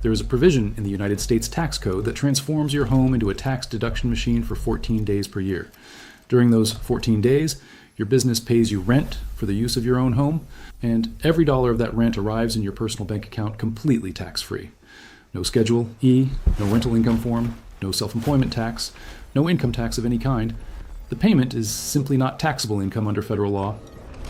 There is a provision in the United States Tax Code that transforms your home into a tax deduction machine for 14 days per year. During those 14 days, your business pays you rent for the use of your own home, and every dollar of that rent arrives in your personal bank account completely tax-free. No Schedule E, no rental income form, no self-employment tax, no income tax of any kind. The payment is simply not taxable income under federal law,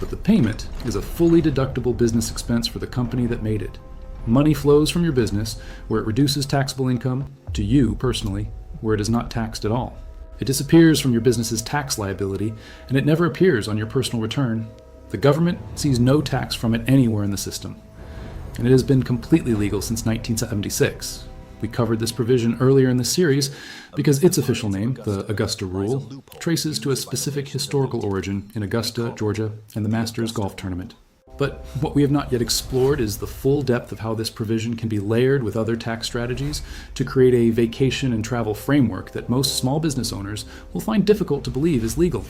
but the payment is a fully deductible business expense for the company that made it. Money flows from your business, where it reduces taxable income, to you personally, where it is not taxed at all. It disappears from your business's tax liability, and it never appears on your personal return. The government sees no tax from it anywhere in the system, and it has been completely legal since 1976. We covered this provision earlier in the series because its official name, the Augusta Rule, traces to a specific historical origin in Augusta, Georgia, and the Masters Golf Tournament. But what we have not yet explored is the full depth of how this provision can be layered with other tax strategies to create a vacation and travel framework that most small business owners will find difficult to believe is legal.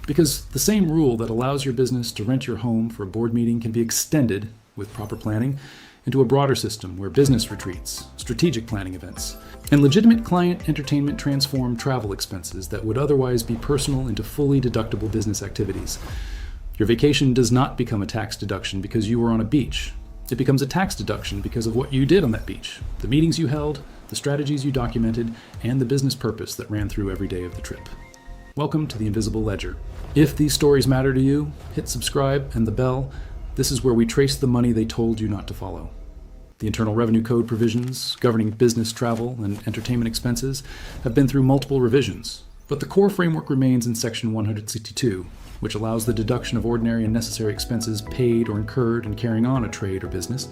Because the same rule that allows your business to rent your home for a board meeting can be extended, with proper planning, into a broader system where business retreats, strategic planning events, and legitimate client entertainment transform travel expenses that would otherwise be personal into fully deductible business activities. Your vacation does not become a tax deduction because you were on a beach. It becomes a tax deduction because of what you did on that beach, the meetings you held, the strategies you documented, and the business purpose that ran through every day of the trip. Welcome to the Invisible Ledger. If these stories matter to you, hit subscribe and the bell. This is where we trace the money they told you not to follow. The Internal Revenue Code provisions governing business travel and entertainment expenses have been through multiple revisions, but the core framework remains in Section 162, which allows the deduction of ordinary and necessary expenses paid or incurred in carrying on a trade or business,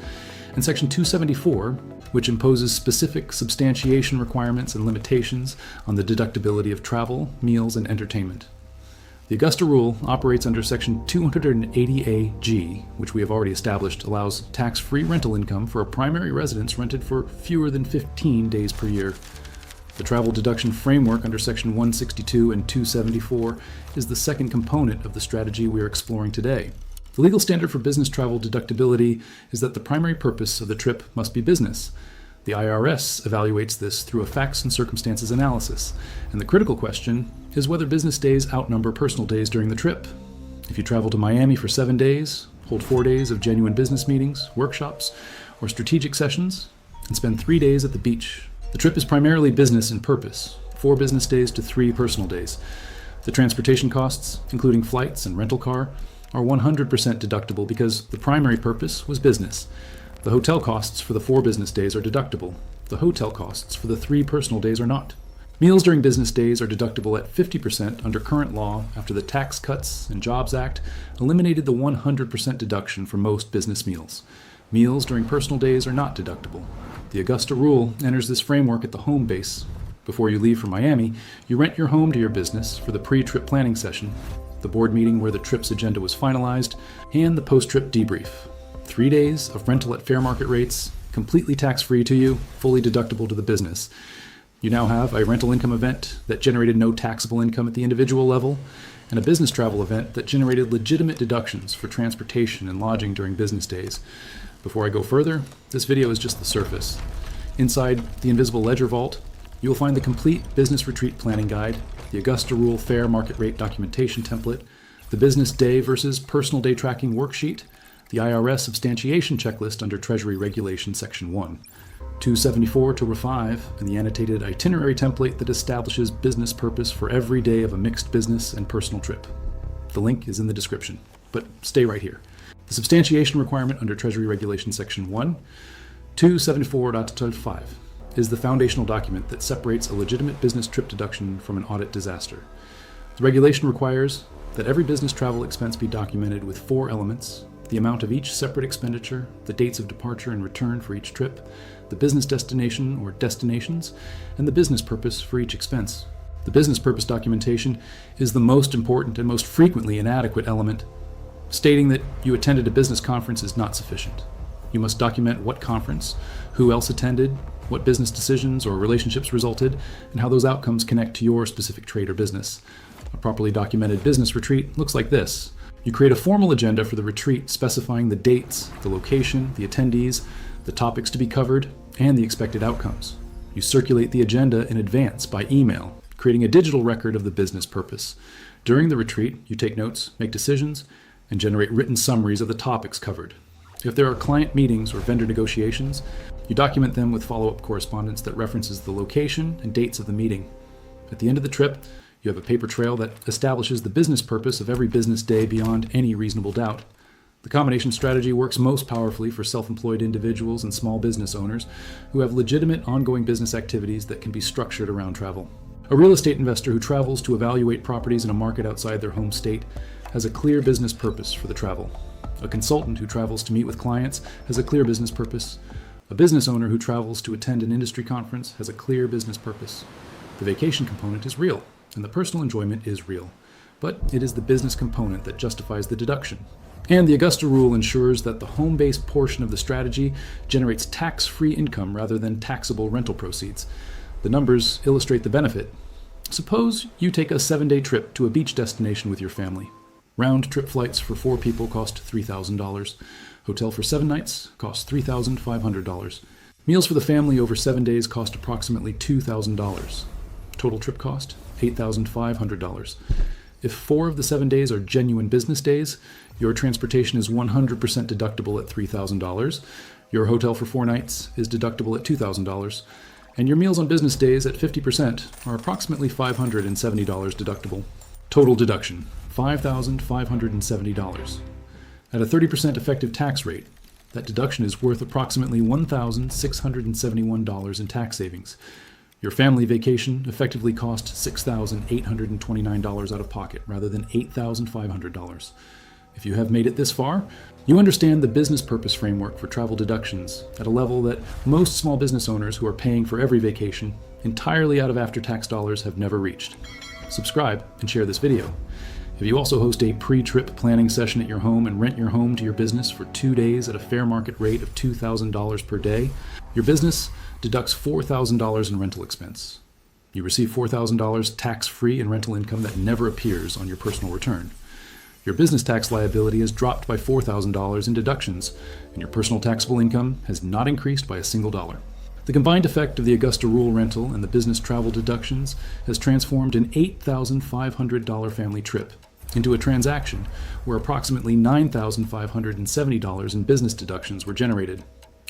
and Section 274, which imposes specific substantiation requirements and limitations on the deductibility of travel, meals, and entertainment. The Augusta Rule operates under Section 280AG, which we have already established allows tax-free rental income for a primary residence rented for fewer than 15 days per year. The travel deduction framework under Section 162 and 274 is the second component of the strategy we are exploring today. The legal standard for business travel deductibility is that the primary purpose of the trip must be business. The IRS evaluates this through a facts and circumstances analysis, and the critical question is whether business days outnumber personal days during the trip. If you travel to Miami for 7 days, hold 4 days of genuine business meetings, workshops, or strategic sessions, and spend 3 days at the beach, the trip is primarily business in purpose, 4 business days to 3 personal days. The transportation costs, including flights and rental car, are 100% deductible because the primary purpose was business. The hotel costs for the 4 business days are deductible. The hotel costs for the 3 personal days are not. Meals during business days are deductible at 50% under current law after the Tax Cuts and Jobs Act eliminated the 100% deduction for most business meals. Meals during personal days are not deductible. The Augusta Rule enters this framework at the home base. Before you leave for Miami, you rent your home to your business for the pre-trip planning session, the board meeting where the trip's agenda was finalized, and the post-trip debrief. 3 days of rental at fair market rates, completely tax-free to you, fully deductible to the business. You now have a rental income event that generated no taxable income at the individual level, and a business travel event that generated legitimate deductions for transportation and lodging during business days. Before I go further, this video is just the surface. Inside the Invisible Ledger Vault, you will find the complete business retreat planning guide, the Augusta Rule fair market rate documentation template, the business day versus personal day tracking worksheet, the IRS substantiation checklist under Treasury Regulation Section 1, 274 to 5, and the annotated itinerary template that establishes business purpose for every day of a mixed business and personal trip. The link is in the description, but stay right here. The substantiation requirement under Treasury Regulation Section 1, 274.5, is the foundational document that separates a legitimate business trip deduction from an audit disaster. The regulation requires that every business travel expense be documented with 4 elements: the amount of each separate expenditure, the dates of departure and return for each trip, the business destination or destinations, and the business purpose for each expense. The business purpose documentation is the most important and most frequently inadequate element. Stating that you attended a business conference is not sufficient. You must document what conference, who else attended, what business decisions or relationships resulted, and how those outcomes connect to your specific trade or business. A properly documented business retreat looks like this. You create a formal agenda for the retreat specifying the dates, the location, the attendees, the topics to be covered, and the expected outcomes. You circulate the agenda in advance by email, creating a digital record of the business purpose. During the retreat, you take notes, make decisions, and generate written summaries of the topics covered. If there are client meetings or vendor negotiations, you document them with follow-up correspondence that references the location and dates of the meeting. At the end of the trip, you have a paper trail that establishes the business purpose of every business day beyond any reasonable doubt. The combination strategy works most powerfully for self-employed individuals and small business owners who have legitimate ongoing business activities that can be structured around travel. A real estate investor who travels to evaluate properties in a market outside their home state has a clear business purpose for the travel. A consultant who travels to meet with clients has a clear business purpose. A business owner who travels to attend an industry conference has a clear business purpose. The vacation component is real, and the personal enjoyment is real, but it is the business component that justifies the deduction. And the Augusta Rule ensures that the home-based portion of the strategy generates tax-free income rather than taxable rental proceeds. The numbers illustrate the benefit. Suppose you take a 7-day trip to a beach destination with your family. Round-trip flights for 4 people cost $3,000. Hotel for 7 nights costs $3,500. Meals for the family over 7 days cost approximately $2,000. Total trip cost, $8,500. If 4 of the 7 days are genuine business days, your transportation is 100% deductible at $3,000. Your hotel for 4 nights is deductible at $2,000. And your meals on business days at 50% are approximately $570 deductible. Total deduction, $5,570. At a 30% effective tax rate, that deduction is worth approximately $1,671 in tax savings. Your family vacation effectively cost $6,829 out of pocket rather than $8,500. If you have made it this far, you understand the business purpose framework for travel deductions at a level that most small business owners who are paying for every vacation entirely out of after-tax dollars have never reached. Subscribe and share this video. If you also host a pre-trip planning session at your home and rent your home to your business for 2 days at a fair market rate of $2,000 per day, your business deducts $4,000 in rental expense. You receive $4,000 tax-free in rental income that never appears on your personal return. Your business tax liability is dropped by $4,000 in deductions, and your personal taxable income has not increased by a single dollar. The combined effect of the Augusta Rule rental and the business travel deductions has transformed an $8,500 family trip into a transaction where approximately $9,570 in business deductions were generated,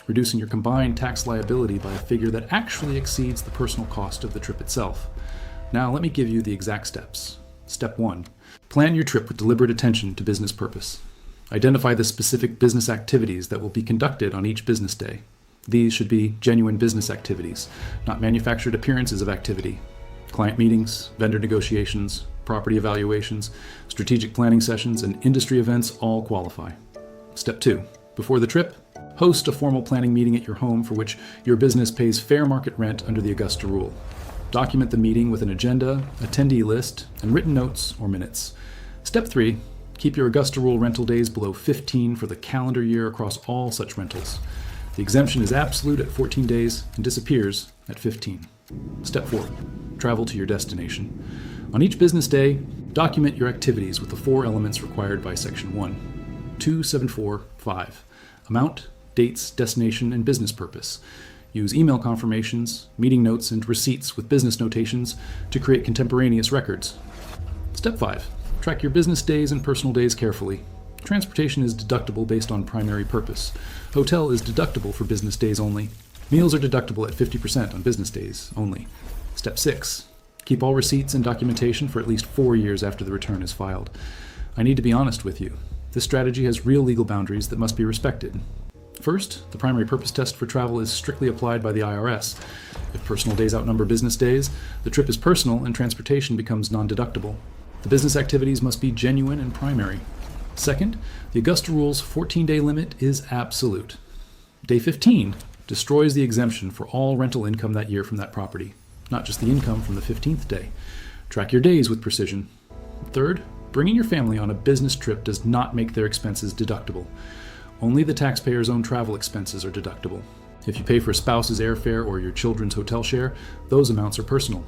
reducing your combined tax liability by a figure that actually exceeds the personal cost of the trip itself. Now let me give you the exact steps. Step 1. Plan your trip with deliberate attention to business purpose. Identify the specific business activities that will be conducted on each business day. These should be genuine business activities, not manufactured appearances of activity. Client meetings, vendor negotiations, property evaluations, strategic planning sessions, and industry events all qualify. Step 2. Before the trip, host a formal planning meeting at your home for which your business pays fair market rent under the Augusta Rule. Document the meeting with an agenda, attendee list, and written notes or minutes. Step 3. Keep your Augusta Rule rental days below 15 for the calendar year across all such rentals. The exemption is absolute at 14 days and disappears at 15. Step 4. Travel to your destination. On each business day, document your activities with the 4 elements required by Section 1. 274.5. Amount, dates, destination, and business purpose. Use email confirmations, meeting notes, and receipts with business notations to create contemporaneous records. Step 5. Track your business days and personal days carefully. Transportation is deductible based on primary purpose. Hotel is deductible for business days only. Meals are deductible at 50% on business days only. Step 6. Keep all receipts and documentation for at least 4 years after the return is filed. I need to be honest with you. This strategy has real legal boundaries that must be respected. First, the primary purpose test for travel is strictly applied by the IRS. If personal days outnumber business days, the trip is personal and transportation becomes non-deductible. The business activities must be genuine and primary. Second, the Augusta Rule's 14-day limit is absolute. Day 15 destroys the exemption for all rental income that year from that property, not just the income from the 15th day. Track your days with precision. Third, bringing your family on a business trip does not make their expenses deductible. Only the taxpayer's own travel expenses are deductible. If you pay for a spouse's airfare or your children's hotel share, those amounts are personal.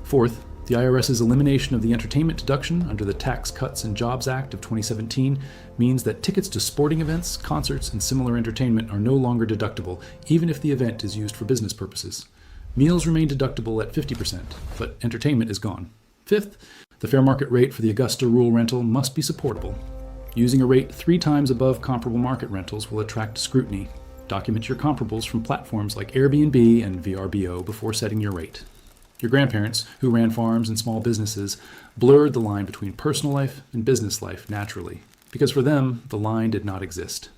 Fourth, the The IRS's elimination of the entertainment deduction under the Tax Cuts and Jobs Act of 2017 means that tickets to sporting events, concerts, and similar entertainment are no longer deductible, even if the event is used for business purposes. Meals remain deductible at 50%, but entertainment is gone. Fifth, the fair market rate for the Augusta Rule rental must be supportable. Using a rate 3 times above comparable market rentals will attract scrutiny. Document your comparables from platforms like Airbnb and VRBO before setting your rate. Your grandparents, who ran farms and small businesses, blurred the line between personal life and business life naturally, because for them, the line did not exist.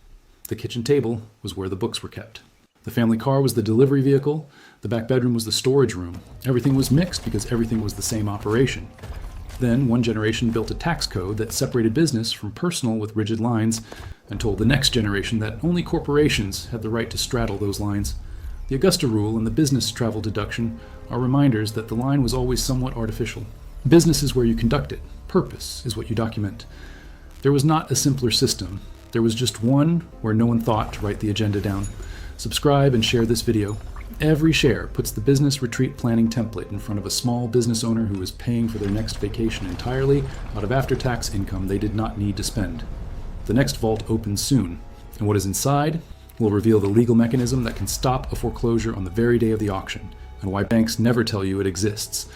The kitchen table was where the books were kept. The family car was the delivery vehicle. The back bedroom was the storage room. Everything was mixed because everything was the same operation. Then one generation built a tax code that separated business from personal with rigid lines and told the next generation that only corporations had the right to straddle those lines. The Augusta Rule and the business travel deduction are reminders that the line was always somewhat artificial. Business is where you conduct it. Purpose is what you document. There was not a simpler system. There was just one where no one thought to write the agenda down. Subscribe and share this video. Every share puts the business retreat planning template in front of a small business owner who is paying for their next vacation entirely out of after-tax income they did not need to spend. The next vault opens soon, and what is inside will reveal the legal mechanism that can stop a foreclosure on the very day of the auction, and why banks never tell you it exists.